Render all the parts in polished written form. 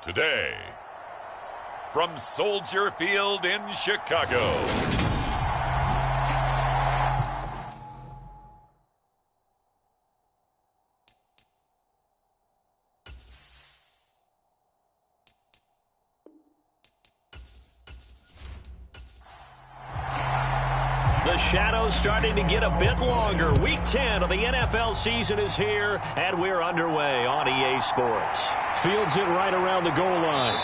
Today, from Soldier Field in Chicago, the shadow's starting to get a bit longer. Week 10 of the NFL season is here, and we're underway on EA Sports. Fields it right around the goal line.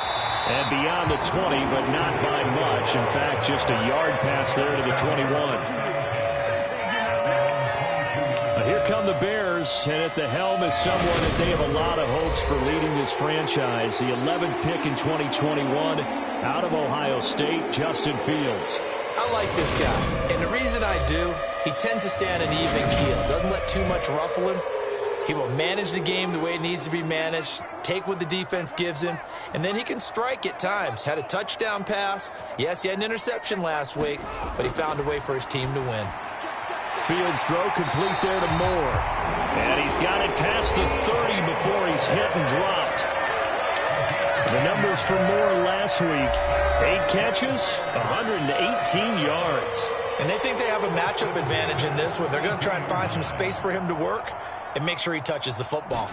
And beyond the 20, but not by much. In fact, just a yard pass there to the 21. But here come the Bears, and at the helm is someone that they have a lot of hopes for leading this franchise. The 11th pick in 2021 out of Ohio State, Justin Fields. I like this guy, and the reason I do, he tends to stay on an even keel. Doesn't let too much ruffle him. He will manage the game the way it needs to be managed, take what the defense gives him, and then he can strike at times. Had a touchdown pass. Yes, he had an interception last week, but he found a way for his team to win. Fields throw complete there to Moore. And he's got it past the 30 before he's hit and dropped. The numbers for Moore last week: 8 catches, 118 yards. And they think they have a matchup advantage in this one. They're going to try and find some space for him to work and make sure he touches the football.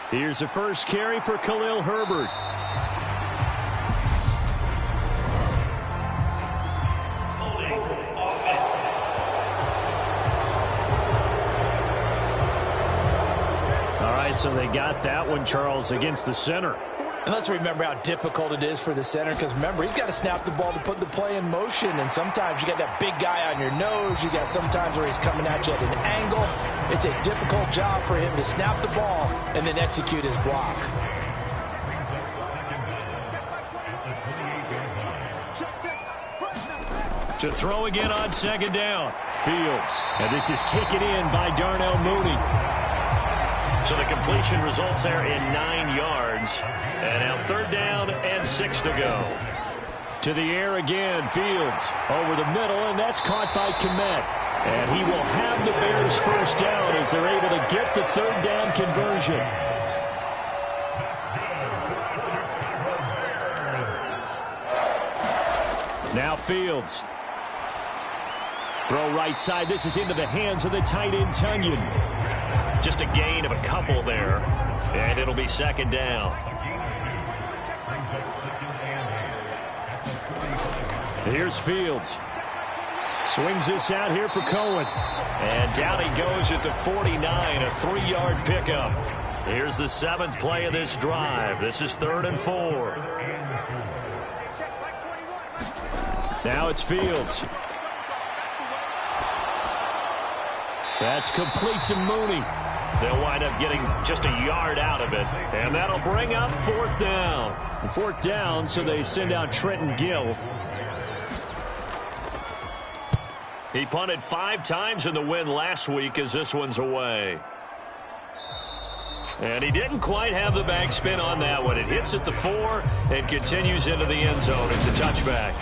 Here's the first carry for Khalil Herbert. All right, so they got that one, Charles, against the center. And let's remember how difficult it is for the center, because remember, he's got to snap the ball to put the play in motion, and sometimes you got that big guy on your nose. You got sometimes where he's coming at you at an angle. It's a difficult job for him to snap the ball and then execute his block. To throw again on second down. Fields. And this is taken in by Darnell Mooney. So the completion results there in 9 yards. And now 3rd down and 6 to go. To the air again, Fields over the middle, and that's caught by Kmet. And he will have the Bears first down as they're able to get the 3rd down conversion. Now Fields. Throw right side. This is into the hands of the tight end, Tunyon. Just a gain of a couple there, and it'll be 2nd down. Here's Fields. Swings this out here for Cohen. And down he goes at the 49, a 3-yard pickup. Here's the 7th play of this drive. This is 3rd and 4. Now it's Fields. That's complete to Mooney. They'll wind up getting just a yard out of it. And that'll bring up 4th down. 4th down, so they send out Trenton Gill. He punted 5 times in the win last week as this one's away. And he didn't quite have the backspin on that one. It hits at the 4 and continues into the end zone. It's a touchback.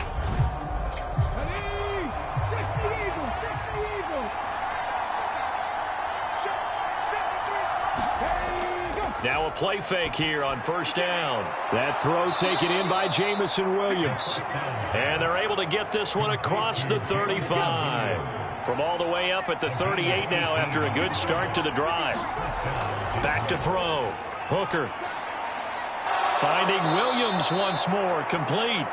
Now a play fake here on 1st down. That throw taken in by Jamison Williams. And they're able to get this one across the 35. From all the way up at the 38 now after a good start to the drive. Back to throw. Hooker. Finding Williams once more, complete.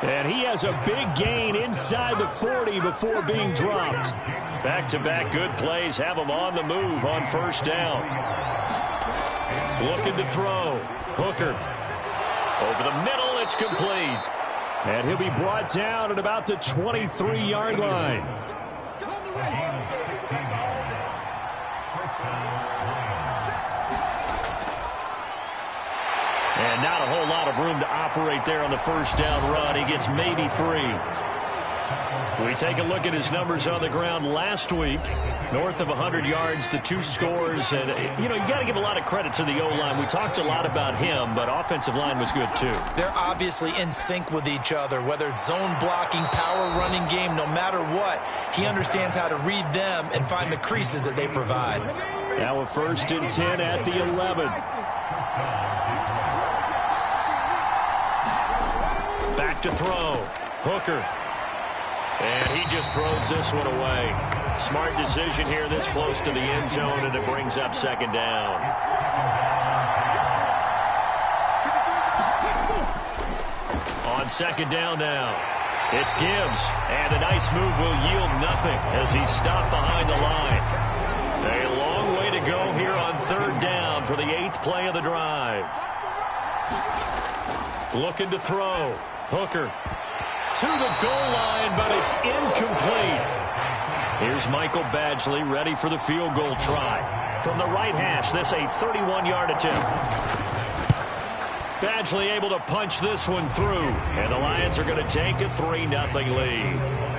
And he has a big gain inside the 40 before being dropped. Back-to-back good plays have him on the move on 1st down. Looking to throw. Hooker. Over the middle, it's complete. And he'll be brought down at about the 23-yard line. And not a whole lot of room to operate there on the 1st down run. He gets maybe 3. We take a look at his numbers on the ground last week. North of 100 yards, the 2 scores. And, you know, you got to give a lot of credit to the O-line. We talked a lot about him, but offensive line was good, too. They're obviously in sync with each other, whether it's zone blocking, power running game, no matter what. He understands how to read them and find the creases that they provide. Now a 1st and 10 at the 11. to throw. Hooker. And he just throws this one away. Smart decision here this close to the end zone, and it brings up second down. On second down now, it's Gibbs. And a nice move will yield nothing as he's stopped behind the line. A long way to go here on third down for the 8th play of the drive. Looking to throw. Hooker to the goal line, but it's incomplete. Here's Michael Badgley ready for the field goal try. From the right hash, this a 31-yard attempt. Badgley able to punch this one through, and the Lions are going to take a 3-0 lead.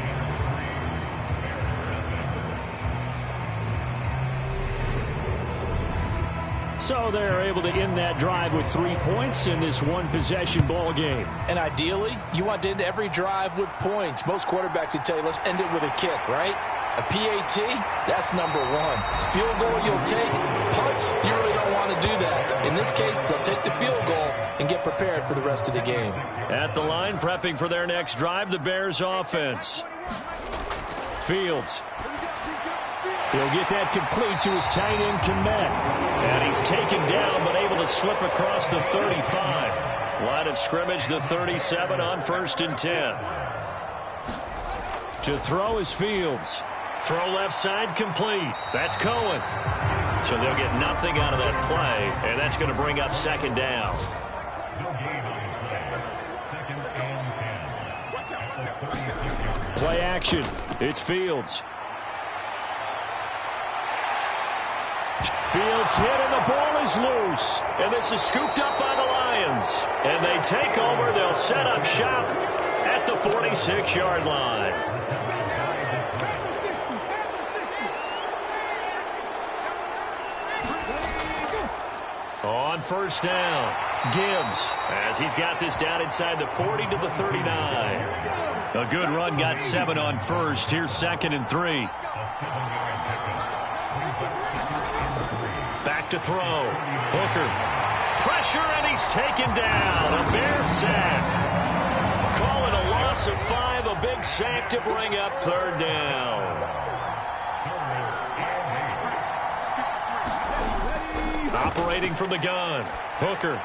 So they're able to end that drive with 3 points in this one-possession ball game. And ideally, you want to end every drive with points. Most quarterbacks would tell you, let's end it with a kick, right? A PAT, that's number one. Field goal you'll take. Punts, you really don't want to do that. In this case, they'll take the field goal and get prepared for the rest of the game. At the line, prepping for their next drive, the Bears offense. Fields. He'll get that complete to his tight end, Kmet. And he's taken down, but able to slip across the 35. Line of scrimmage, the 37 on 1st and 10. To throw is Fields. Throw left side, complete. That's Cohen. So they'll get nothing out of that play, and that's going to bring up second down. Play action. It's Fields. Fields hit and the ball is loose. And this is scooped up by the Lions. And they take over. They'll set up shop at the 46-yard line. On first down, Gibbs, as he's got this down inside the 40 to the 39. A good run, got 7 on first. Here's 2nd and 3. Back to throw. Hooker. Pressure, and he's taken down. A Bear sack. Call it a loss of 5. A big sack to bring up third down. Operating from the gun. Hooker.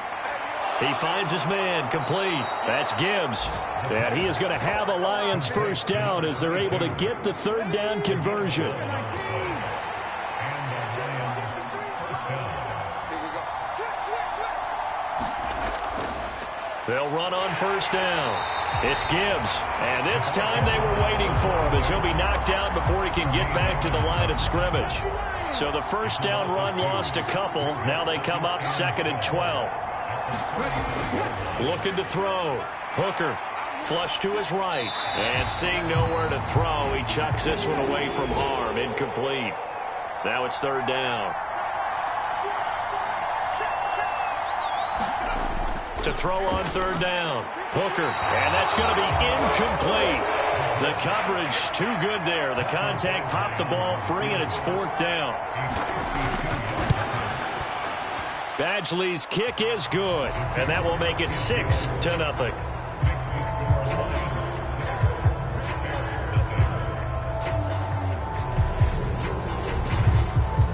He finds his man, complete. That's Gibbs. And he is going to have a Lions first down as they're able to get the third down conversion. They'll run on first down. It's Gibbs. And this time they were waiting for him as he'll be knocked down before he can get back to the line of scrimmage. So the first down run lost a couple. Now they come up 2nd and 12. Looking to throw. Hooker. Flush to his right. And seeing nowhere to throw, he chucks this one away from harm. Incomplete. Now it's third down. To throw on third down. Hooker. And that's going to be incomplete. The coverage too good there. The contact popped the ball free, and it's 4th down. Badgley's kick is good, and that will make it 6-0.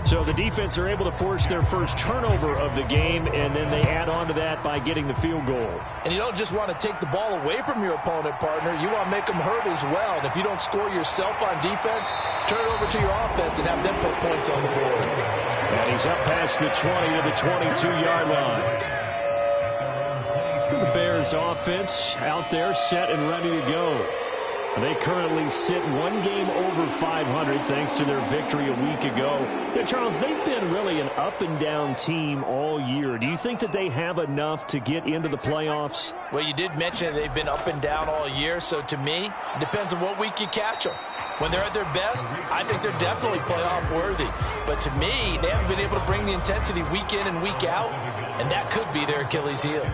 So the defense are able to force their first turnover of the game, and then they add on to that by getting the field goal. And you don't just want to take the ball away from your opponent, partner. You want to make them hurt as well. And if you don't score yourself on defense, turn it over to your offense and have them put points on the board. And he's up past the 20 to the 22-yard line. The Bears offense out there set and ready to go. They currently sit 1 game over 500 thanks to their victory a week ago. Yeah, Charles, they've been really an up-and-down team all year. Do you think that they have enough to get into the playoffs? Well, you did mention they've been up and down all year, so to me, it depends on what week you catch them. When they're at their best, I think they're definitely playoff worthy. But to me, they haven't been able to bring the intensity week in and week out, and that could be their Achilles heel.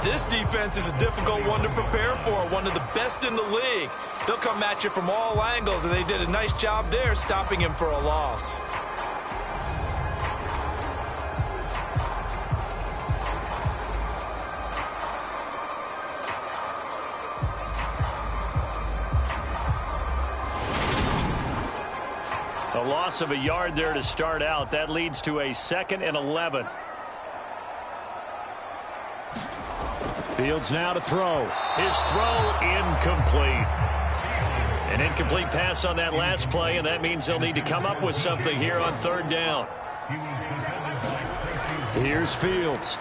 This defense is a difficult one to prepare for, one of the best in the league. They'll come at you from all angles, and they did a nice job there stopping him for a loss. loss of a yard there to start out. That leads to a 2nd and 11. Fields now to throw. His throw incomplete. An incomplete pass on that last play, and that means they'll need to come up with something here on 3rd down. Here's Fields.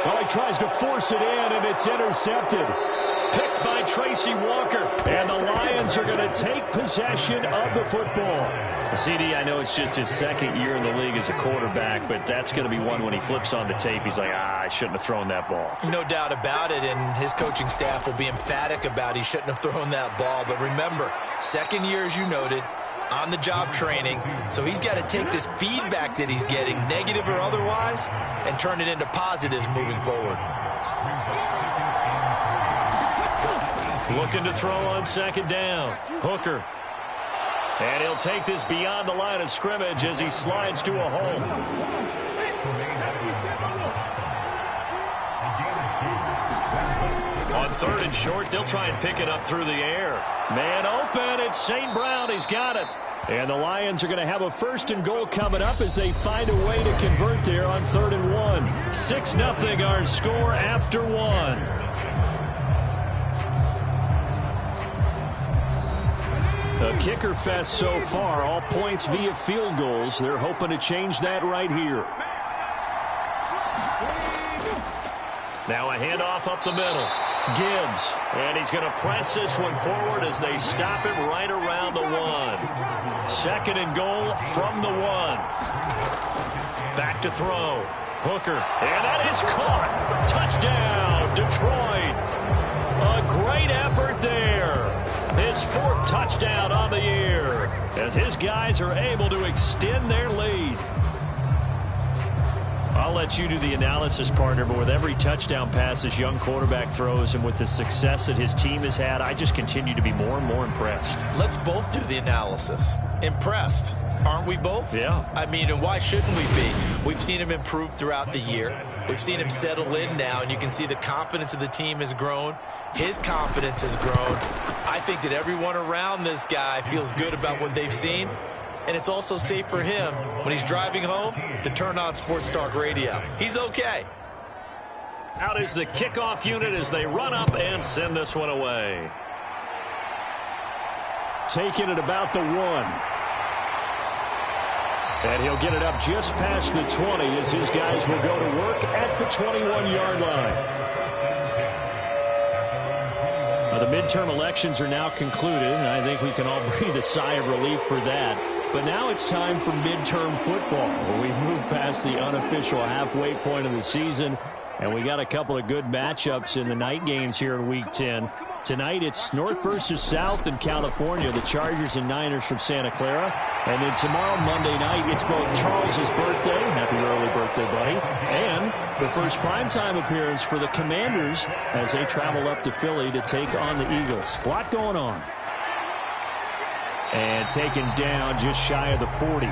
Well, he tries to force it in, and it's intercepted. Picked by Tracy Walker. And the Lions are going to take possession of the football. CD, I know it's just his 2nd year in the league as a quarterback, but that's going to be one when he flips on the tape. He's like, I shouldn't have thrown that ball. No doubt about it, and his coaching staff will be emphatic about he shouldn't have thrown that ball. But remember, 2nd year, as you noted, on-the-job training, so he's got to take this feedback that he's getting, negative or otherwise, and turn it into positives moving forward. Looking to throw on 2nd down. Hooker. And he'll take this beyond the line of scrimmage as he slides to a hole. On 3rd and short, they'll try and pick it up through the air. Man open, it's St. Brown. He's got it. And the Lions are going to have a 1st and goal coming up as they find a way to convert there on 3rd and 1. 6-0 our score after 1. A kicker fest so far, all points via field goals. They're hoping to change that right here. Now a handoff up the middle. Gibbs, and he's going to press this one forward as they stop him right around the 1. 2nd and goal from the 1. Back to throw. Hooker, and that is caught. Touchdown, Detroit. A great effort there. His 4th touchdown on the year as his guys are able to extend their lead. I'll let you do the analysis, partner, but with every touchdown pass this young quarterback throws and with the success that his team has had, I just continue to be more and more impressed. Let's both do the analysis. Impressed. Aren't we both? Yeah. I mean, and why shouldn't we be? We've seen him improve throughout the year. We've seen him settle in now, and you can see the confidence of the team has grown. His confidence has grown. I think that everyone around this guy feels good about what they've seen, and it's also safe for him when he's driving home to turn on Sports Talk Radio. He's okay. Out is the kickoff unit as they run up and send this one away. Taking it about the 1. And he'll get it up just past the 20 as his guys will go to work at the 21-yard line. The midterm elections are now concluded, and I think we can all breathe a sigh of relief for that. But now it's time for midterm football. We've moved past the unofficial halfway point of the season, and we got a couple of good matchups in the night games here in Week 10. Tonight it's North versus South in California, the Chargers and Niners from Santa Clara. And then tomorrow, Monday night, it's both Charles's birthday, happy early birthday, buddy, and the first primetime appearance for the Commanders as they travel up to Philly to take on the Eagles. A lot going on. And taken down just shy of the 40.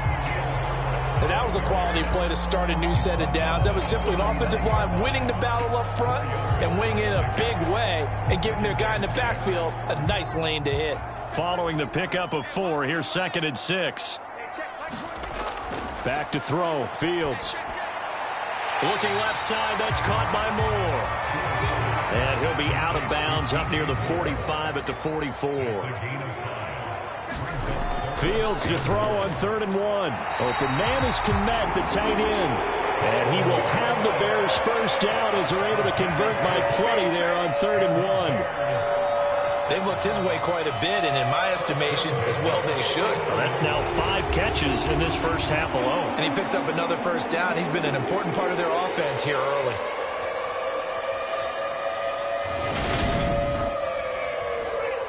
And that was a quality play to start a new set of downs. That was simply an offensive line winning the battle up front and winning it in a big way and giving their guy in the backfield a nice lane to hit. Following the pickup of 4, here's 2nd and 6. Back to throw. Fields. Looking left side. That's caught by Moore. And he'll be out of bounds up near the 45 at the 44. Fields to throw on 3rd and 1. Open man is Kmet, the tight end. And he will have the Bears first down as they're able to convert by plenty there on 3rd and 1. They've looked his way quite a bit, and in my estimation, as well they should. Well, that's now 5 catches in this first half alone. And he picks up another first down. He's been an important part of their offense here early.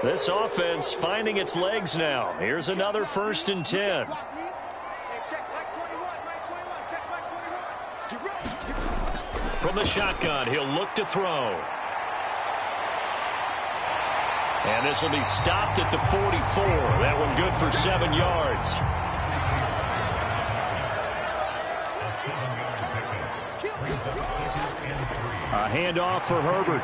This offense finding its legs now. Here's another 1st and 10. From the shotgun, he'll look to throw. And this will be stopped at the 44. That one good for 7 yards. A handoff for Herbert.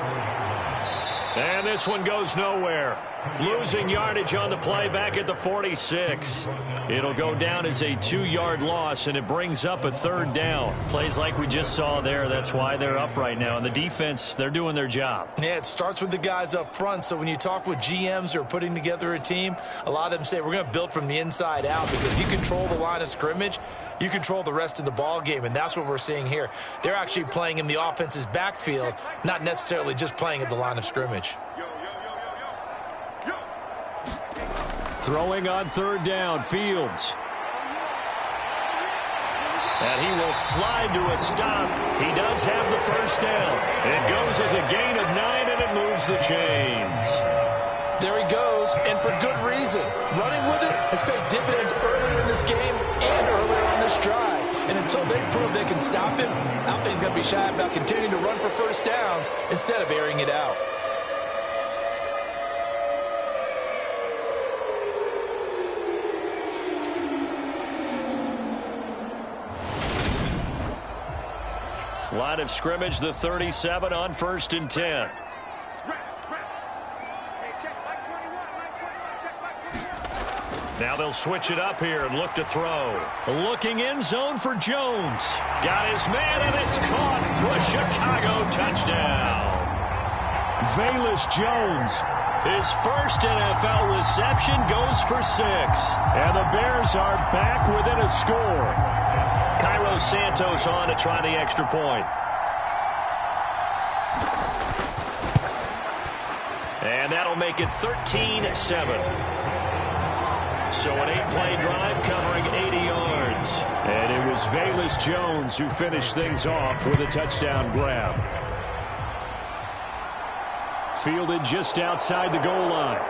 And this one goes nowhere. Losing yardage on the play back at the 46. It'll go down as a 2-yard loss, and it brings up a 3rd down. Plays like we just saw there. That's why they're up right now. And the defense, they're doing their job. Yeah, it starts with the guys up front. So when you talk with GMs who are putting together a team, a lot of them say we're going to build from the inside out, because if you control the line of scrimmage, you control the rest of the ball game, and that's what we're seeing here. They're actually playing in the offense's backfield, not necessarily just playing at the line of scrimmage. Throwing on 3rd down, Fields. And he will slide to a stop. He does have the 1st down. It goes as a gain of 9, and it moves the chains. There he goes, and for good reason. Running with it has paid dividends earlier in this game and earlier on this drive. And until they prove they can stop him, I don't think he's going to be shy about continuing to run for 1st downs instead of airing it out. Line of scrimmage, the 37 on 1st and 10. Now they'll switch it up here and look to throw. Looking end zone for Jones. Got his man, and it's caught for a Chicago touchdown. Velus Jones, his first NFL reception, goes for 6. And the Bears are back within a score. Cairo Santos on to try the extra point. And that'll make it 13-7. So an 8-play drive covering 80 yards. And it was Velus Jones who finished things off with a touchdown grab. Fielded just outside the goal line.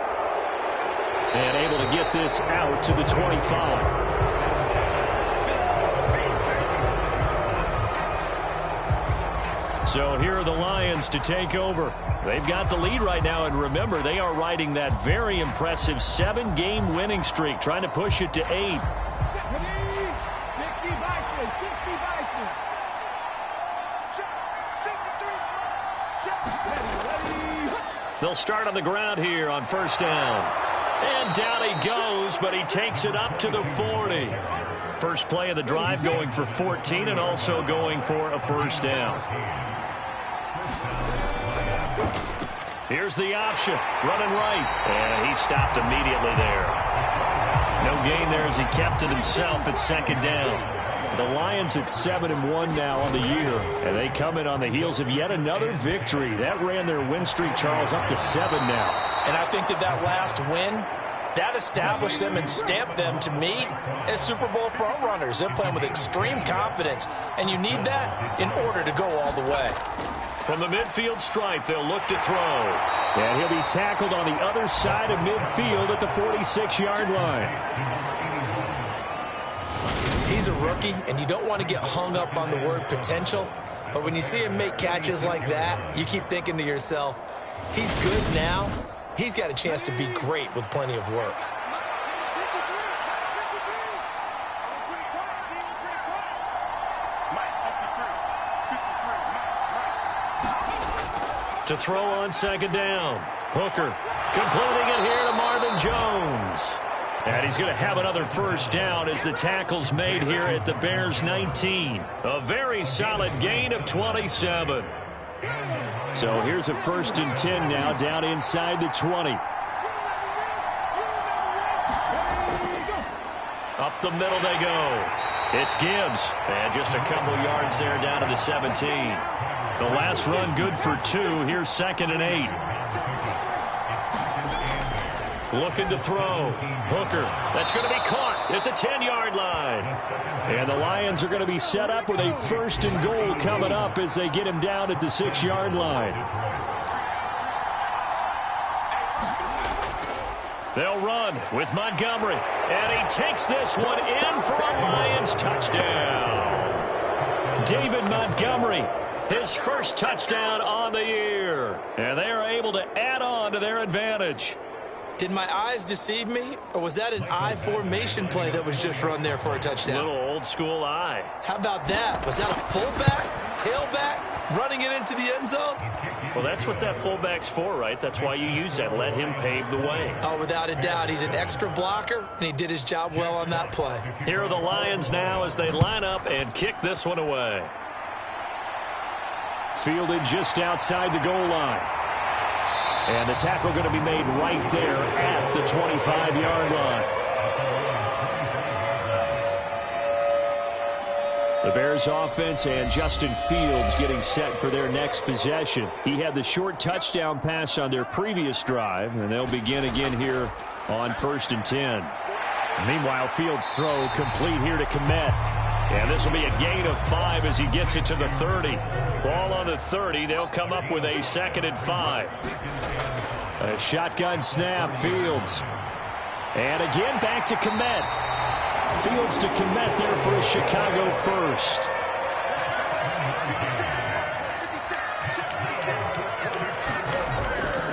And able to get this out to the 25. So here are the Lions to take over. They've got the lead right now, and remember, they are riding that very impressive 7-game winning streak, trying to push it to 8. They'll start on the ground here on 1st down. And down he goes, but he takes it up to the 40. First play of the drive going for 14 and also going for a 1st down. Here's the option, running right, and he stopped immediately there. No gain there as he kept it himself at 2nd down. The Lions at 7-1 now on the year, and they come in on the heels of yet another victory. That ran their win streak, Charles, up to 7 now. And I think that last win, that established them and stamped them, to me, as Super Bowl front runners. They're playing with extreme confidence, and you need that in order to go all the way. From the midfield stripe, they'll look to throw. And he'll be tackled on the other side of midfield at the 46-yard line. He's a rookie, and you don't want to get hung up on the word potential. But when you see him make catches like that, you keep thinking to yourself, he's good now. He's got a chance to be great with plenty of work. To throw on 2nd down. Hooker completing it here to Marvin Jones. And he's going to have another 1st down as the tackle's made here at the Bears 19. A very solid gain of 27. So here's a 1st and 10 now down inside the 20. Up the middle they go. It's Gibbs. And just a couple yards there down to the 17. The last run good for 2. Here's 2nd and 8. Looking to throw. Hooker. That's going to be caught at the 10-yard line. And the Lions are going to be set up with a 1st and goal coming up as they get him down at the 6-yard line. They'll run with Montgomery. And he takes this one in for a Lions touchdown. David Montgomery, his first touchdown on the year. And they are able to add on to their advantage. Did my eyes deceive me, or was that an I formation play that was just run there for a touchdown? Little old school eye. How about that? Was that a fullback, tailback, running it into the end zone? Well, that's what that fullback's for, right? That's why you use that. Let him pave the way. Oh, without a doubt. He's an extra blocker, and he did his job well on that play. Here are the Lions now as they line up and kick this one away. Fielded just outside the goal line. And the tackle going to be made right there at the 25-yard line. The Bears offense and Justin Fields getting set for their next possession. He had the short touchdown pass on their previous drive, and they'll begin again here on 1st and 10. Meanwhile, Fields' throw complete here to Kmet. And this will be a gain of 5 as he gets it to the 30. Ball on the 30. They'll come up with a 2nd and 5. A shotgun snap, Fields. And again back to Kmet. Fields to Kmet there for a Chicago first.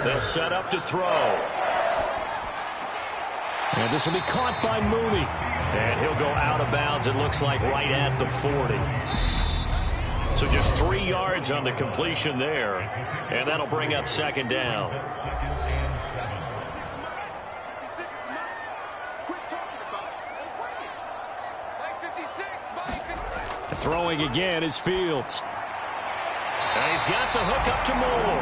They'll set up to throw. And this will be caught by Mooney. And he'll go out of bounds, it looks like, right at the 40. So just 3 yards on the completion there. And that'll bring up 2nd down. Throwing again is Fields. And he's got the hook up to Moore.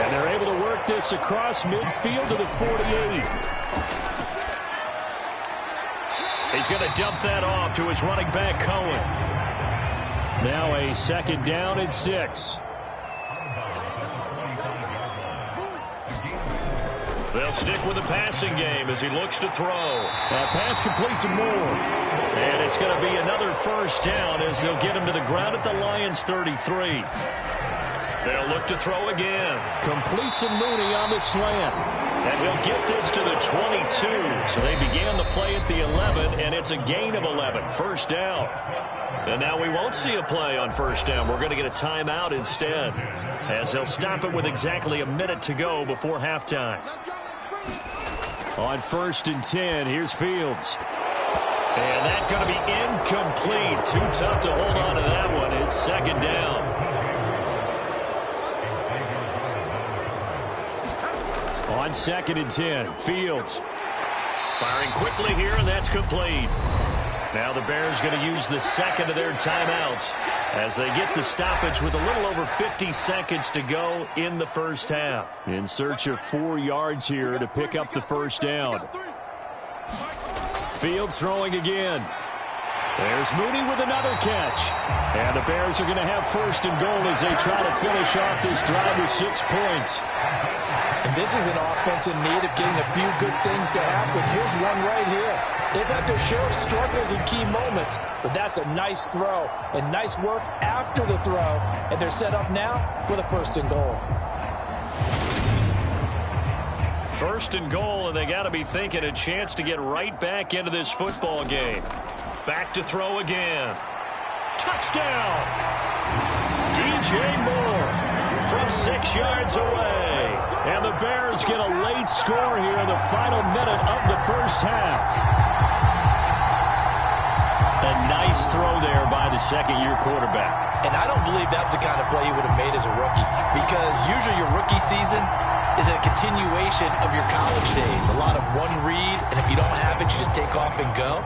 And they're able to work this across midfield to the 48. He's going to dump that off to his running back, Cohen. Now a 2nd down and 6. They'll stick with the passing game as he looks to throw. That pass complete to Moore. And it's going to be another 1st down as they'll get him to the ground at the Lions' 33. They'll look to throw again. Complete to Mooney on the slant. And he'll get this to the 22. So they began the play at the 11, and it's a gain of 11. 1st down. And now we won't see a play on 1st down. We're going to get a timeout instead, as they'll stop it with exactly a minute to go before halftime. On 1st and 10, here's Fields. And that's going to be incomplete. Too tough to hold on to that one. It's 2nd down. On 2nd and 10, Fields. Firing quickly here, and that's complete. Now the Bears going to use the 2nd of their timeouts as they get the stoppage with a little over 50 seconds to go in the 1st half. In search of 4 yards here to pick up the 1st down. Fields throwing again. There's Mooney with another catch. And the Bears are going to have 1st and goal as they try to finish off this drive with 6 points. And this is an offense in need of getting a few good things to happen. Here's one right here. They've had their share of struggles in key moments, but that's a nice throw and nice work after the throw. And they're set up now with a 1st and goal. 1st and goal, and they got to be thinking a chance to get right back into this football game. Back to throw again. Touchdown! DJ Moore from 6 yards away. And the Bears get a late score here in the final minute of the 1st half. A nice throw there by the 2nd-year quarterback. And I don't believe that was the kind of play he would have made as a rookie, because usually your rookie season is a continuation of your college days. A lot of one read, and if you don't have it, you just take off and go.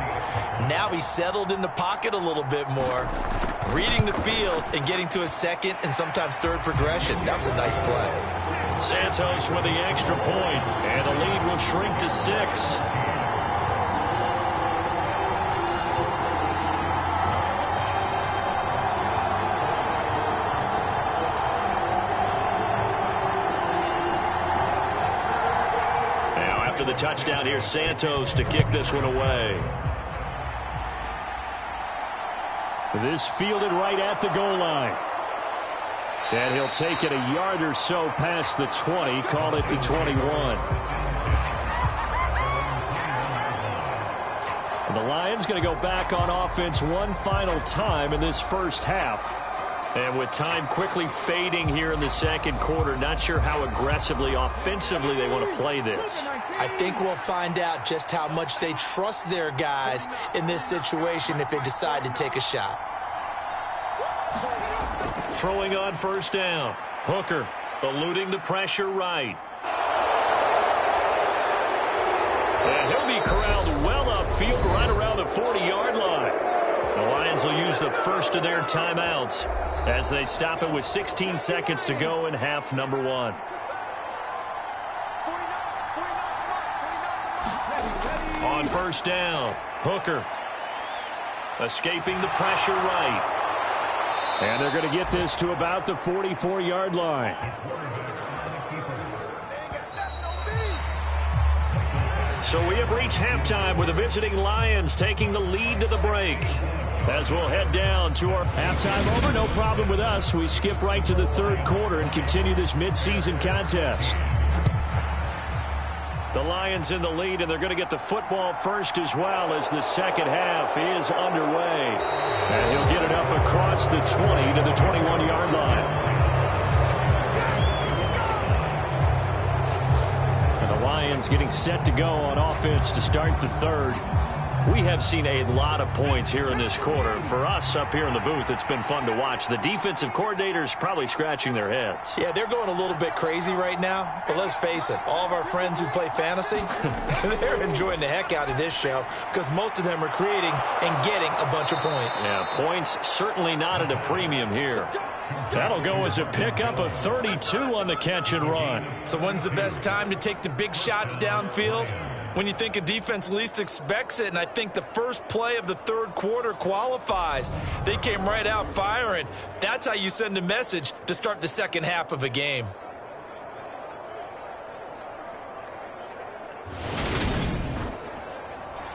Now he's settled in the pocket a little bit more, reading the field and getting to a 2nd and sometimes 3rd progression. That was a nice play. Santos with the extra point, and the lead will shrink to 6. After the touchdown, here's Santos to kick this one away. This fielded right at the goal line. And he'll take it a yard or so past the 20, call it the 21. And the Lions going to go back on offense one final time in this 1st half. And with time quickly fading here in the 2nd quarter, not sure how aggressively, offensively they want to play this. I think we'll find out just how much they trust their guys in this situation if they decide to take a shot. throwing on first down. Hooker eluding the pressure right. And he'll be corralled well upfield right around the 40-yard line. The Lions will use the first of their timeouts as they stop it with 16 seconds to go in half number 1. On first down, Hooker escaping the pressure right. And they're going to get this to about the 44-yard line. So we have reached halftime with the visiting Lions taking the lead to the break. As we'll head down to our halftime over, no problem with us. We skip right to the third quarter and continue this midseason contest. The Lions in the lead, and they're going to get the football first as well as the second half is underway. And he'll get it up across the 20 to the 21-yard line. And the Lions getting set to go on offense to start the third. We have seen a lot of points here in this quarter. For us up here in the booth, it's been fun to watch. The defensive coordinators probably scratching their heads. Yeah, they're going a little bit crazy right now. But let's face it, all of our friends who play fantasy, they're enjoying the heck out of this show because most of them are creating and getting a bunch of points. Yeah, points certainly not at a premium here. That'll go as a pickup of 32 on the catch and run. So when's the best time to take the big shots downfield? When you think a defense least expects it, and I think the first play of the third quarter qualifies. They came right out firing. That's how you send a message to start the second half of a game.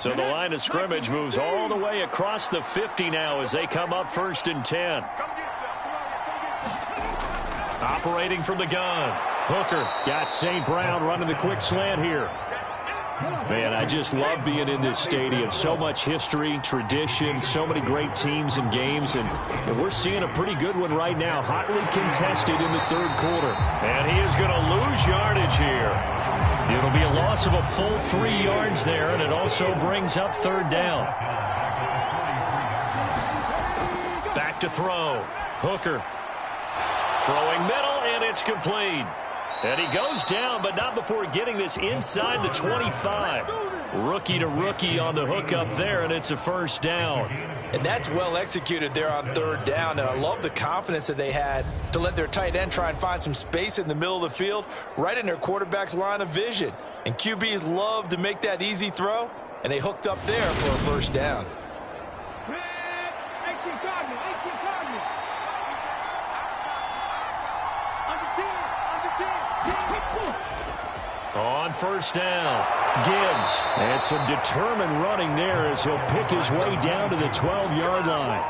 So the line of scrimmage moves all the way across the 50 now as they come up 1st and 10. Operating from the gun. Hooker got St. Brown running the quick slant here. Man, I just love being in this stadium. So much history, tradition, so many great teams and games, and we're seeing a pretty good one right now, hotly contested in the third quarter. And he is going to lose yardage here. It'll be a loss of a full 3 yards there, and it also brings up third down. Back to throw. Hooker throwing middle, and it's complete. And he goes down, but not before getting this inside the 25. Rookie to rookie on the hook up there, and it's a first down. And that's well executed there on third down, and I love the confidence that they had to let their tight end try and find some space in the middle of the field, right in their quarterback's line of vision. And QBs love to make that easy throw, and they hooked up there for a first down. On first down, Gibbs. And some determined running there as he'll pick his way down to the 12-yard line.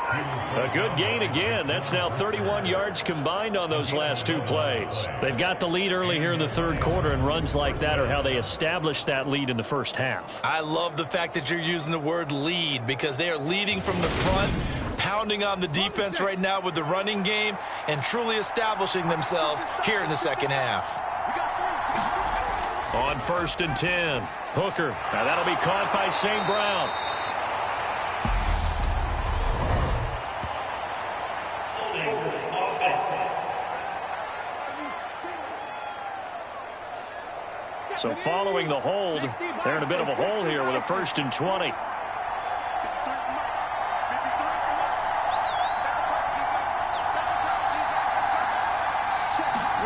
A good gain again. That's now 31 yards combined on those last 2 plays. They've got the lead early here in the third quarter, and runs like that are how they established that lead in the first half. I love the fact that you're using the word lead because they are leading from the front, pounding on the defense right now with the running game, and truly establishing themselves here in the second half. On 1st and 10, Hooker. Now that'll be caught by St. Brown. So following the hold, they're in a bit of a hole here with a 1st and 20.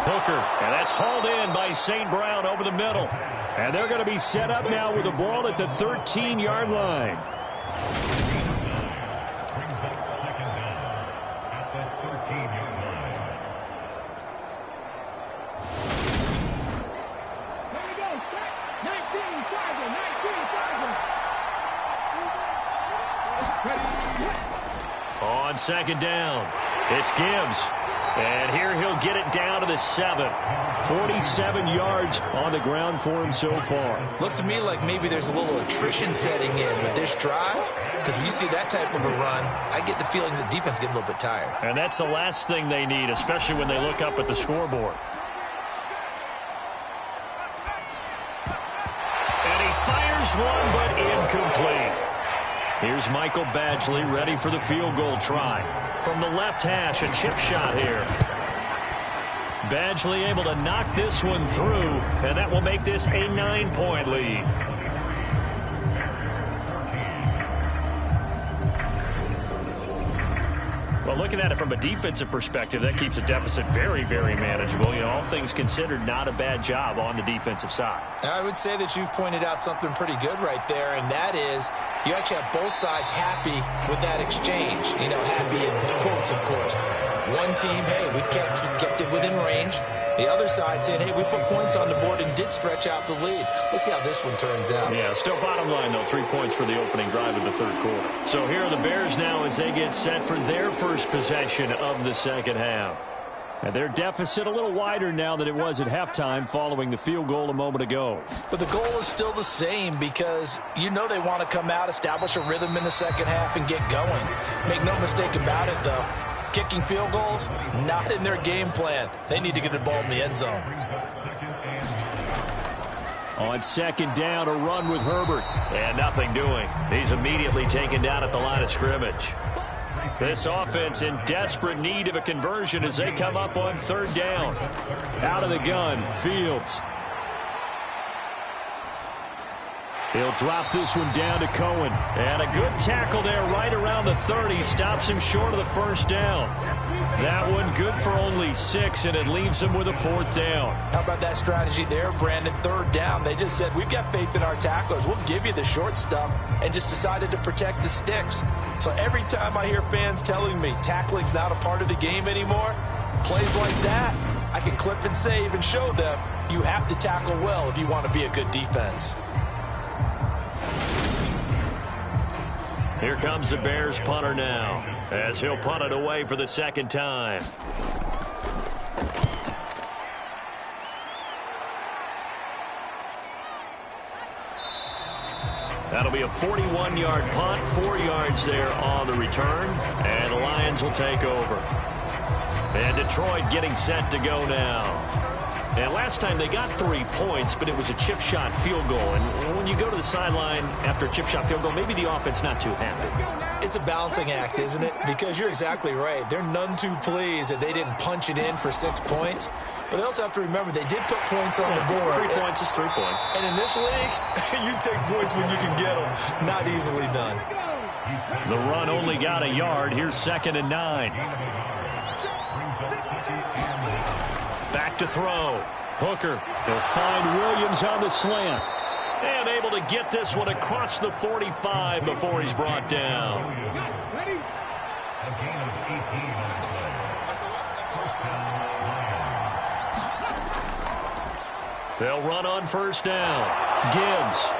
Hooker, and that's hauled in by St. Brown over the middle. And they're going to be set up now with the ball at the 13-yard line. On second down, it's Gibbs. And here he'll get it down to the 7. 47 yards on the ground for him so far. Looks to me like maybe there's a little attrition setting in with this drive, because when you see that type of a run, I get the feeling the defense getting a little bit tired. And that's the last thing they need, especially when they look up at the scoreboard. And he fires one, but incomplete. Here's Michael Badgley ready for the field goal try. From the left hash, a chip shot here. Badgley able to knock this one through, and that will make this a 9-point lead. Well, looking at it from a defensive perspective, that keeps a deficit very, very manageable. You know, all things considered, not a bad job on the defensive side. I would say that you've pointed out something pretty good right there, and that is you actually have both sides happy with that exchange. You know, happy in quotes, of course. One team, hey, we've kept it within range. The other side saying, hey, we put points on the board and did stretch out the lead. Let's see how this one turns out. Yeah, still bottom line, though, 3 points for the opening drive of the third quarter. So here are the Bears now as they get set for their first possession of the second half. And their deficit a little wider now than it was at halftime following the field goal a moment ago. But the goal is still the same because you know they want to come out, establish a rhythm in the second half, and get going. Make no mistake about it, though. Kicking field goals, not in their game plan. They need to get the ball in the end zone. On second down, a run with Herbert. And nothing doing. He's immediately taken down at the line of scrimmage. This offense in desperate need of a conversion as they come up on third down. Out of the gun, Fields. He'll drop this one down to Cohen. And a good tackle there right around the 30. Stops him short of the first down. That one good for only 6, and it leaves him with a fourth down. How about that strategy there, Brandon? Third down. They just said, we've got faith in our tacklers. We'll give you the short stuff, and just decided to protect the sticks. So every time I hear fans telling me tackling's not a part of the game anymore, plays like that, I can clip and save and show them you have to tackle well if you want to be a good defense. Here comes the Bears punter now, as he'll punt it away for the second time. That'll be a 41-yard punt, 4 yards there on the return, and the Lions will take over. And Detroit getting set to go now. And last time they got 3 points, but it was a chip shot field goal. And when you go to the sideline after a chip shot field goal, maybe the offense not too happy. It's a balancing act, isn't it? Because you're exactly right. They're none too pleased that they didn't punch it in for 6 points. But they also have to remember they did put points on the board. 3 points is 3 points. And in this league, you take points when you can get them. Not easily done. The run only got a yard. Here's 2nd and 9. Back to throw. Hooker. He'll find Williams on the slant. And able to get this one across the 45 before he's brought down. They'll run on first down. Gibbs.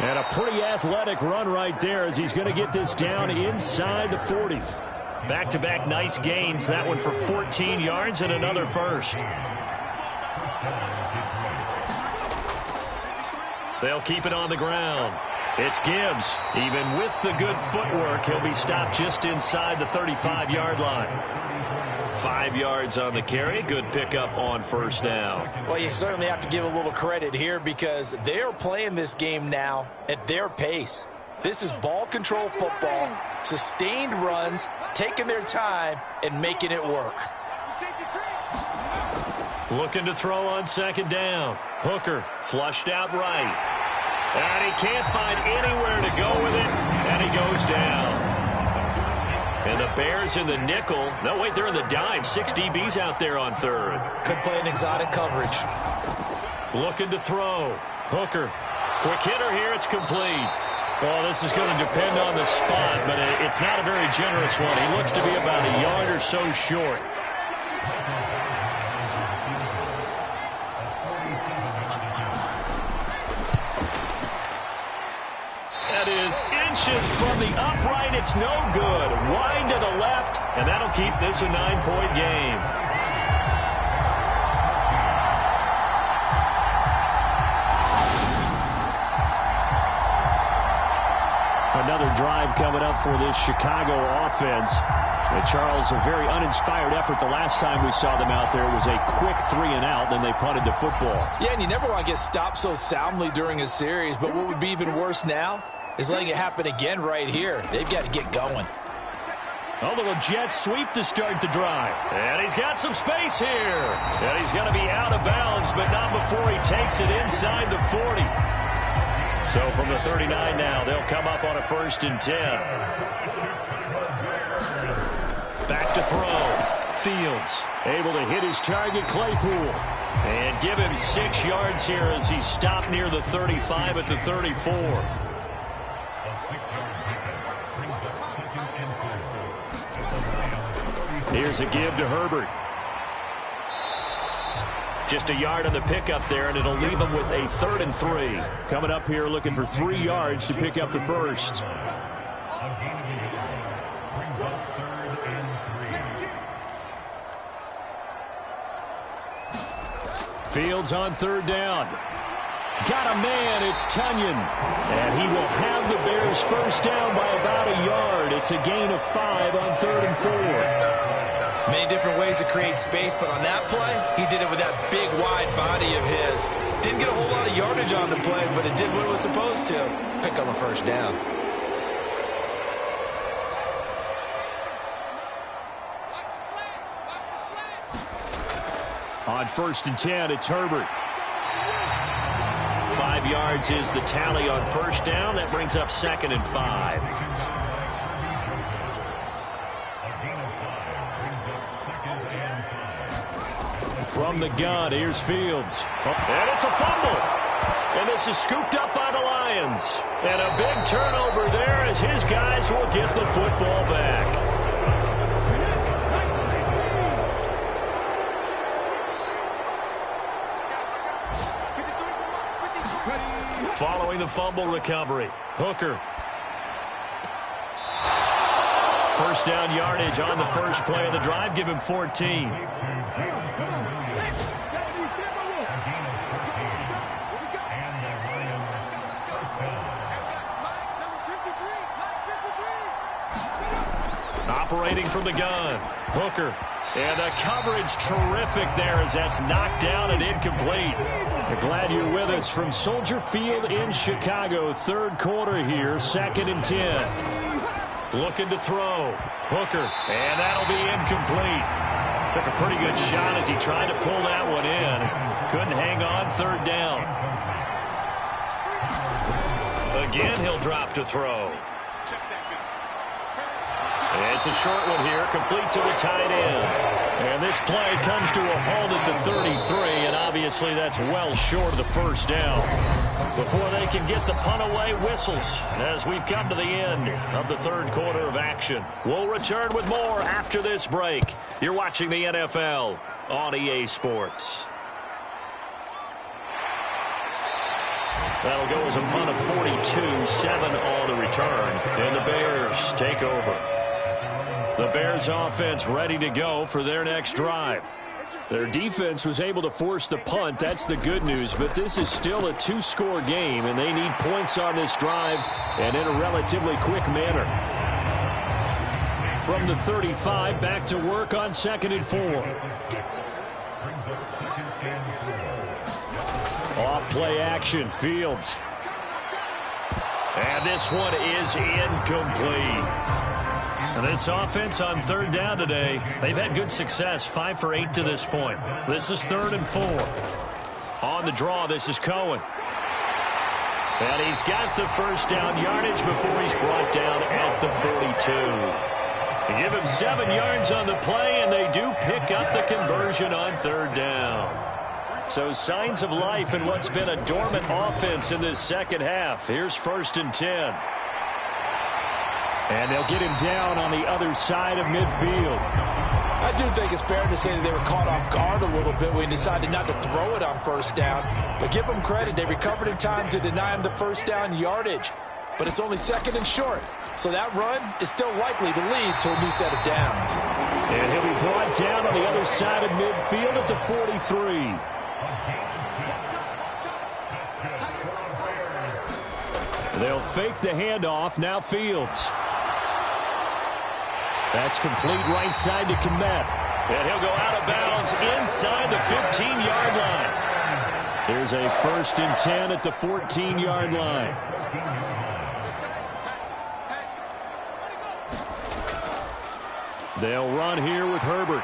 And a pretty athletic run right there as he's going to get this down inside the 40. Back-to-back nice gains. That one for 14 yards and another first. They'll keep it on the ground. It's Gibbs. Even with the good footwork, he'll be stopped just inside the 35-yard line. 5 yards on the carry. Good pickup on first down. Well, you certainly have to give a little credit here because they're playing this game now at their pace. This is ball control football, sustained runs, taking their time, and making it work. Looking to throw on second down. Hooker flushed out right. And he can't find anywhere to go with it, and he goes down. And the Bears in the nickel. No, wait, they're in the dime. 6 DBs out there on third. Could play an exotic coverage. Looking to throw. Hooker. Quick hitter here. It's complete. Well, this is going to depend on the spot, but it's not a very generous one. He looks to be about a yard or so short. That is inches from the upright. It's no good. Wide to the left, and that'll keep this a 9-point game. Another drive coming up for this Chicago offense. And Charles, a very uninspired effort the last time we saw them out there. It was a quick 3-and-out, then they punted the football. Yeah, and you never want to get stopped so soundly during a series, but what would be even worse now is letting it happen again right here. They've got to get going. A little jet sweep to start the drive. And he's got some space here. And he's going to be out of bounds, but not before he takes it inside the 40. So from the 39 now, they'll come up on a 1st and 10. Back to throw. Fields able to hit his target, Claypool. And give him 6 yards here as he's stopped near the 35 at the 34. Here's a give to Herbert. Just a yard on the pickup there, and it'll leave him with a 3rd and 3. Coming up here looking for 3 yards to pick up the first. Fields on 3rd down. Got a man, it's Tunyon. And he will have the Bears first down by about a yard. It's a gain of 5 on 3rd and 4. Many different ways to create space, but on that play, he did it with that big, wide body of his. Didn't get a whole lot of yardage on the play, but it did what it was supposed to. Pick up a first down. On 1st and 10, it's Herbert. 5 yards is the tally on 1st down. That brings up 2nd and 5. From the gun, here's Fields. And it's a fumble. And this is scooped up by the Lions. And a big turnover there as his guys will get the football back. Following the fumble recovery, Hooker. First down yardage on the first play of the drive. Give him 14. Operating from the gun, Hooker. And the coverage terrific there as that's knocked down and incomplete. We're glad you're with us from Soldier Field in Chicago. 3rd quarter here, 2nd and 10. Looking to throw. Hooker. And that'll be incomplete. Took a pretty good shot as he tried to pull that one in. Couldn't hang on, 3rd down. Again, he'll drop to throw. It's a short one here, complete to the tight end. And this play comes to a halt at the 33, and obviously that's well short of the first down. Before they can get the punt away, whistles as we've come to the end of the 3rd quarter of action. We'll return with more after this break. You're watching the NFL on EA Sports. That'll go as a punt of 42, 7 on the return, and the Bears take over. The Bears offense ready to go for their next drive. Their defense was able to force the punt. That's the good news, but this is still a 2-score game, and they need points on this drive and in a relatively quick manner. From the 35, back to work on 2nd and 4. Off play action, Fields. And this one is incomplete. And this offense on 3rd down today, they've had good success, 5 for 8 to this point. This is 3rd and 4. On the draw, this is Cohen. And he's got the first down yardage before he's brought down at the 42. They give him 7 yards on the play, and they do pick up the conversion on 3rd down. So signs of life in what's been a dormant offense in this second half. Here's 1st and 10. And they'll get him down on the other side of midfield. I do think it's fair to say that they were caught off guard a little bit when he decided not to throw it on 1st down. But give them credit. They recovered in time to deny him the first down yardage. But it's only 2nd and short. So that run is still likely to lead to a new set of downs. And he'll be brought down on the other side of midfield at the 43. They'll fake the handoff. Now Fields. That's complete right side to Kmet. And he'll go out of bounds inside the 15-yard line. Here's a 1st and 10 at the 14-yard line. They'll run here with Herbert.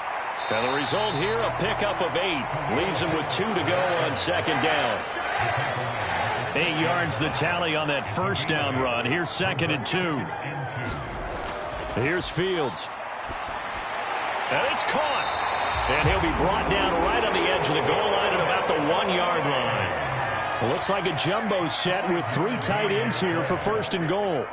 And the result here, a pickup of 8. Leaves him with 2 to go on second down. 8 yards the tally on that first down run. Here's 2nd and 2. Here's Fields. And it's caught. And he'll be brought down right on the edge of the goal line at about the 1-yard line. It looks like a jumbo set with 3 tight ends here for 1st and goal.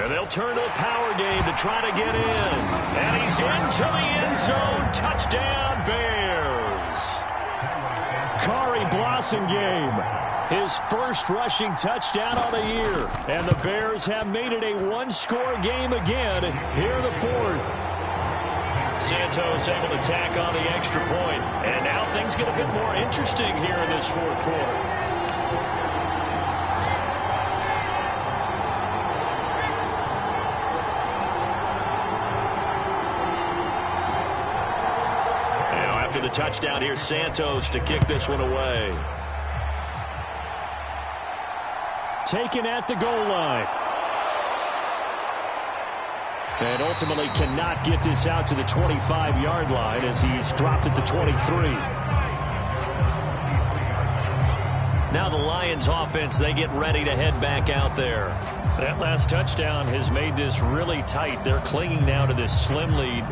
And they'll turn to the power game to try to get in. And he's into the end zone. Touchdown, Bears. Kari Blossingame, his first rushing touchdown of the year. And the Bears have made it a 1-score game again here in the 4th. Santos able to tack on the extra point. And now things get a bit more interesting here in this 4th quarter. After the touchdown, here's Santos to kick this one away. Taken at the goal line. And ultimately cannot get this out to the 25-yard line as he's dropped at the 23. Now the Lions offense, they get ready to head back out there. That last touchdown has made this really tight. They're clinging now to this slim lead.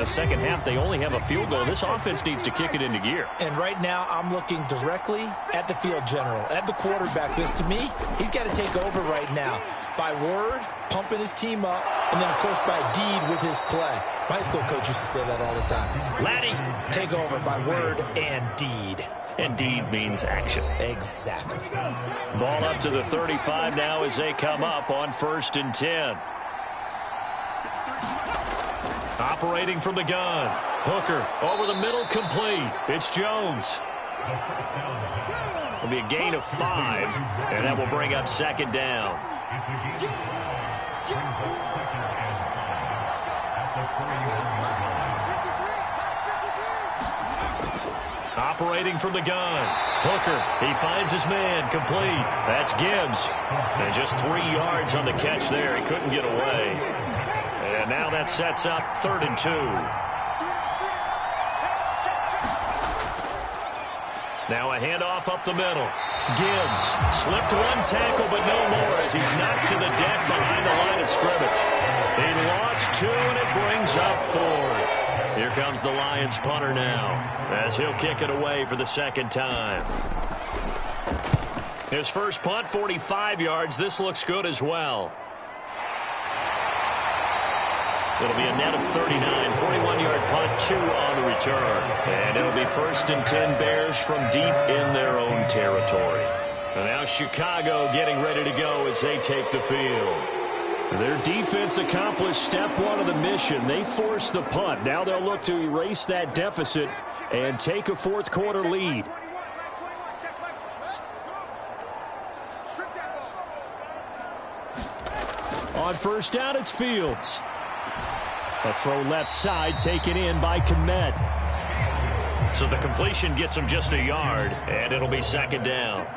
Second half, they only have a field goal. This offense needs to kick it into gear. And right now, I'm looking directly at the field general, at the quarterback, because to me, he's got to take over right now. By word, pumping his team up, and then, of course, by deed with his play. My high school coach used to say that all the time. Laddie, take over by word and deed. And deed means action. Exactly. Ball up to the 35 now as they come up on 1st and 10. Operating from the gun. Hooker over the middle, complete. It's Jones. It'll be a gain of 5, and that will bring up 2nd down. Operating from the gun. Hooker, he finds his man, complete. That's Gibbs. And just 3 yards on the catch there. He couldn't get away. And now that sets up 3rd and 2. Now a handoff up the middle. Gibbs slipped 1 tackle, but no more as he's knocked to the deck behind the line of scrimmage. He lost 2, and it brings up 4th. Here comes the Lions punter now as he'll kick it away for the 2nd time. His first punt, 45 yards. This looks good as well. It'll be a net of 39, 41-yard punt, 2 on the return. And it'll be 1st and 10 Bears from deep in their own territory. And now Chicago getting ready to go as they take the field. Their defense accomplished step 1 of the mission. They forced the punt. Now they'll look to erase that deficit and take a 4th quarter lead. On 1st down, it's Fields. A throw left side taken in by Kmet. So the completion gets him just a yard, and it'll be 2nd down.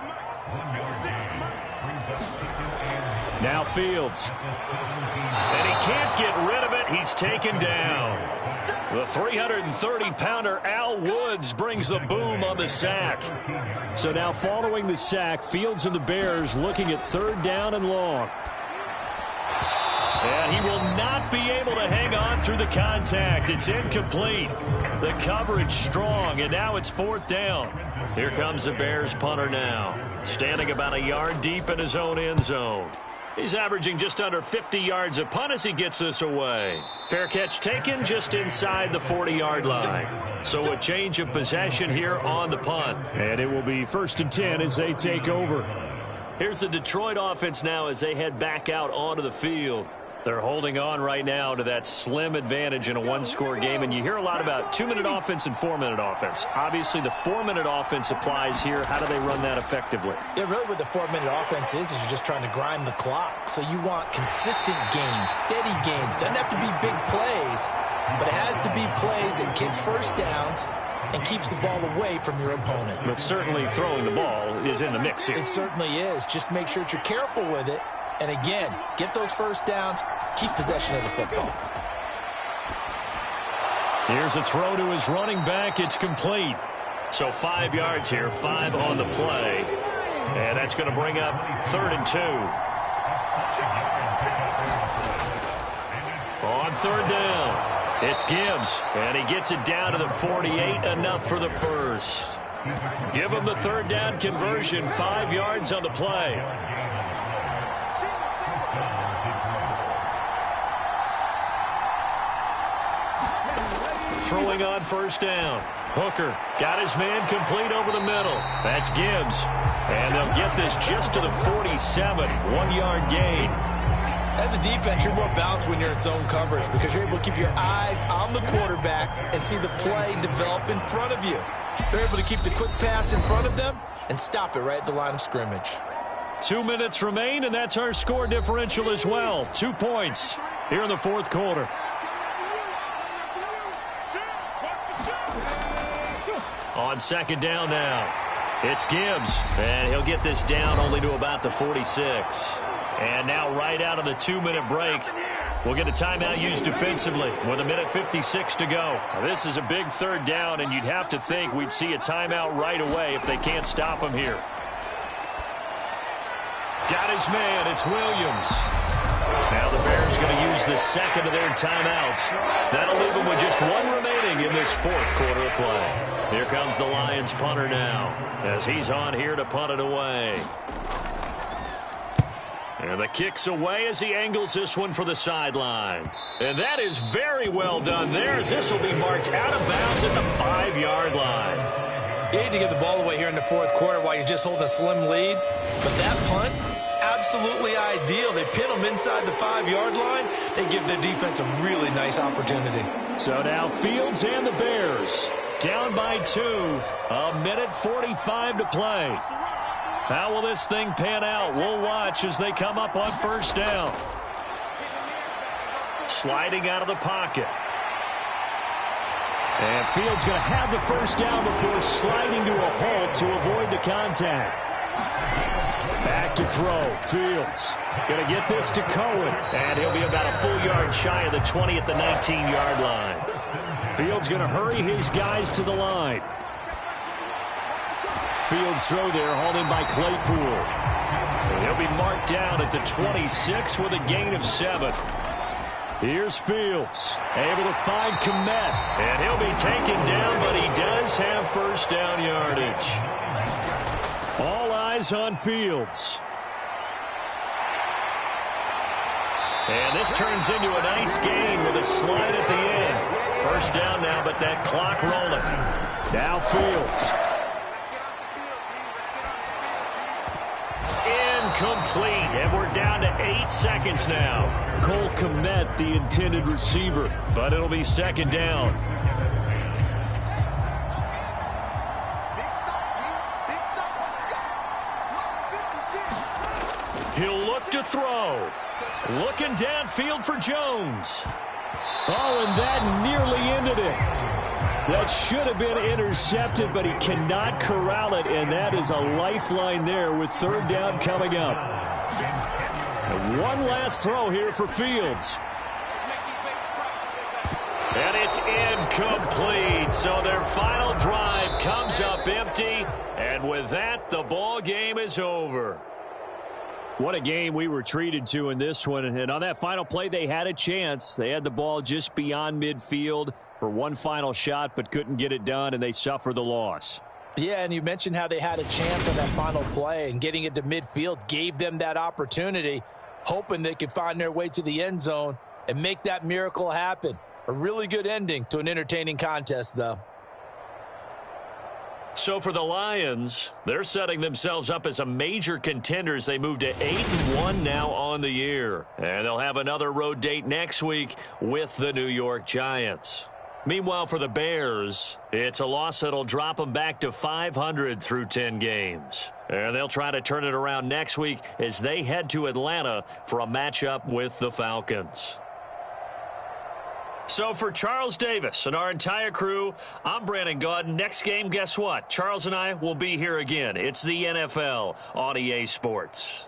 Now Fields. And he can't get rid of it. He's taken down. The 330-pounder Al Woods brings the boom on the sack. So now following the sack, Fields and the Bears looking at 3rd down and long. And he will not be able to hang on through the contact. It's incomplete. The coverage strong, and now it's 4th down. Here comes the Bears punter now, standing about a yard deep in his own end zone. He's averaging just under 50 yards a punt as he gets this away. Fair catch taken just inside the 40-yard line. So a change of possession here on the punt. And it will be 1st and 10 as they take over. Here's the Detroit offense now as they head back out onto the field. They're holding on right now to that slim advantage in a 1-score game. And you hear a lot about 2-minute offense and 4-minute offense. Obviously, the 4-minute offense applies here. How do they run that effectively? Yeah, really what the 4-minute offense is you're just trying to grind the clock. So you want consistent gains, steady gains. Doesn't have to be big plays, but it has to be plays that gets 1st downs and keeps the ball away from your opponent. But certainly throwing the ball is in the mix here. It certainly is. Just make sure that you're careful with it. And again, get those 1st downs, keep possession of the football. Here's a throw to his running back. It's complete. So 5 yards here, 5 on the play. And that's going to bring up 3rd and 2. On 3rd down, it's Gibbs. And he gets it down to the 48, enough for the first. Give him the 3rd down conversion, 5 yards on the play. Throwing on 1st down. Hooker got his man complete over the middle. That's Gibbs. And they'll get this just to the 47, 1-yard gain. As a defense, you're more balanced when you're in zone coverage because you're able to keep your eyes on the quarterback and see the play develop in front of you. They're able to keep the quick pass in front of them and stop it right at the line of scrimmage. 2 minutes remain, and that's our score differential as well. 2 points here in the 4th quarter. On 2nd down now, it's Gibbs, and he'll get this down only to about the 46. And now right out of the 2-minute break, we'll get a timeout used defensively with 1:56 to go. Now, this is a big 3rd down, and you'd have to think we'd see a timeout right away if they can't stop him here. Got his man, it's Williams. Now the Bears going to use the 2nd of their timeouts. That'll leave them with just 1 remaining in this 4th quarter of play. Here comes the Lions punter now as he's on here to punt it away. And the kick's away as he angles this one for the sideline. And that is very well done there as this will be marked out of bounds at the 5-yard line. You hate to give the ball away here in the 4th quarter while you're just holding a slim lead. But that punt, absolutely ideal. They pin them inside the 5-yard line. They give their defense a really nice opportunity. So now Fields and the Bears down by 2. 1:45 to play. How will this thing pan out? We'll watch as they come up on 1st down. Sliding out of the pocket. And Fields going to have the 1st down before sliding to a halt to avoid the contact. Back to throw. Fields going to get this to Cohen. And he'll be about a full yard shy of the 20 at the 19-yard line. Fields going to hurry his guys to the line. Fields throw there, hauled in by Claypool. And he'll be marked down at the 26 with a gain of 7. Here's Fields, able to find Kmet. And he'll be taken down, but he does have 1st down yardage. All eyes on Fields. And this turns into a nice gain with a slide at the end. 1st down now, but that clock rolling. Now Fields. Incomplete, and we're down to 8 seconds now. Cole Kmet, the intended receiver, but it'll be 2nd down. He'll look to throw. Looking downfield for Jones. Oh, and that nearly ended it. That should have been intercepted, but he cannot corral it, and that is a lifeline there with 3rd down coming up. And one last throw here for Fields. And it's incomplete, so their final drive comes up empty, and with that, the ball game is over. What a game we were treated to in this one, and on that final play, they had a chance. They had the ball just beyond midfield for one final shot, but couldn't get it done, and they suffered the loss. Yeah, and you mentioned how they had a chance on that final play, and getting it to midfield gave them that opportunity, hoping they could find their way to the end zone and make that miracle happen. A really good ending to an entertaining contest, though. So for the Lions, they're setting themselves up as a major contender as they move to 8-1 now on the year. And they'll have another road date next week with the New York Giants. Meanwhile, for the Bears, it's a loss that'll drop them back to 500 through 10 games. And they'll try to turn it around next week as they head to Atlanta for a matchup with the Falcons. So for Charles Davis and our entire crew, I'm Brandon Gaudin. Next game, guess what? Charles and I will be here again. It's the NFL on EA Sports.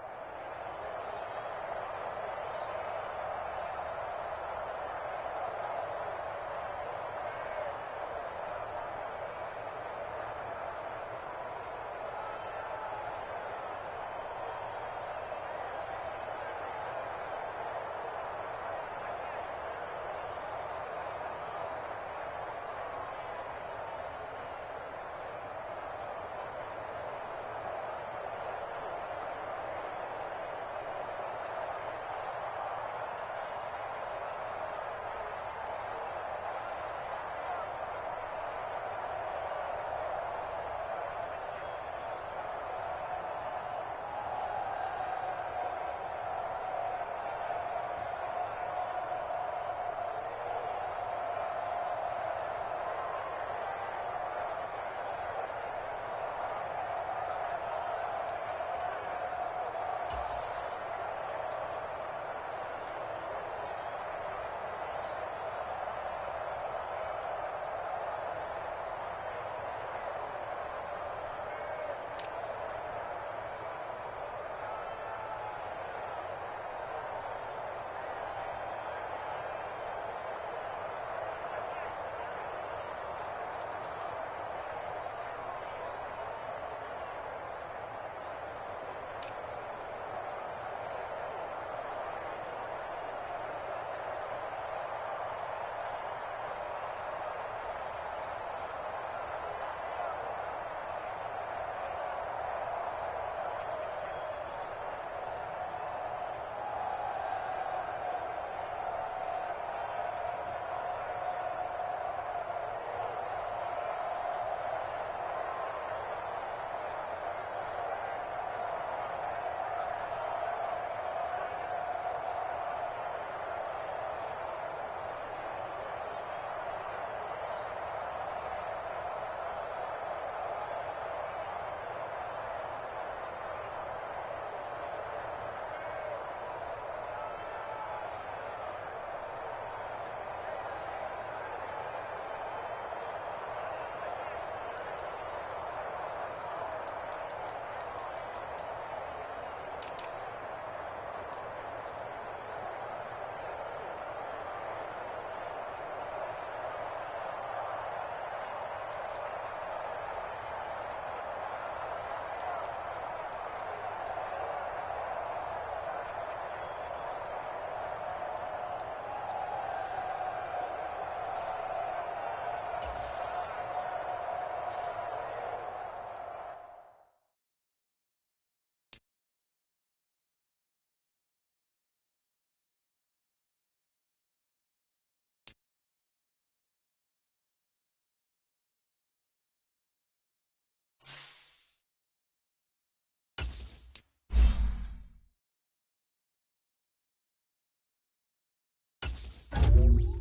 You